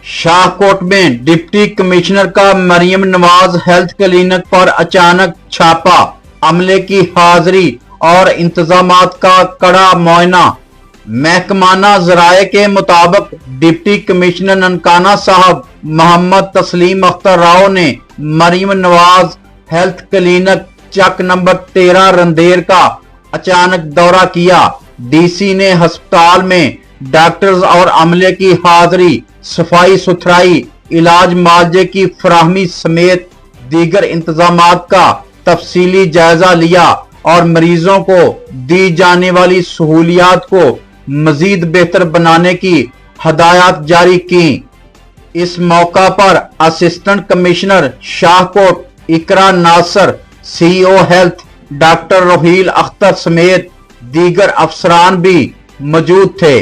शाहकोट में deputy commissioner का Maryam Nawaz health clinic पर अचानक छापा, अमले की हाजिरी और इंतजामात का कड़ा मुआयना। महकमाना जराये के मुताबिक डिप्टी कमिश्नर ननकाना साहब मोहम्मद तस्लीम अख्तर राव ने मरियम नवाज हेल्थ क्लिनिक चक नंबर 13 रंदेर का अचानक दौरा किया। डीसी ने अस्पताल में डॉक्टर्स और अमले की हाजिरी, सफाई सुथराई, इलाज मुआवजे की फराहमी समेत दीगर इंतजामात का तफसीली जायजा लिया और मरीजों को दी जाने वाली सहूलियात को मजीद बेहतर बनाने की हदायत जारी की। इस मौका पर असिस्टेंट कमिश्नर शाहकोट इकरा नासर, सीईओ हेल्थ डॉक्टर रोहील अख्तर समेत दीगर अफसरान भी मौजूद थे।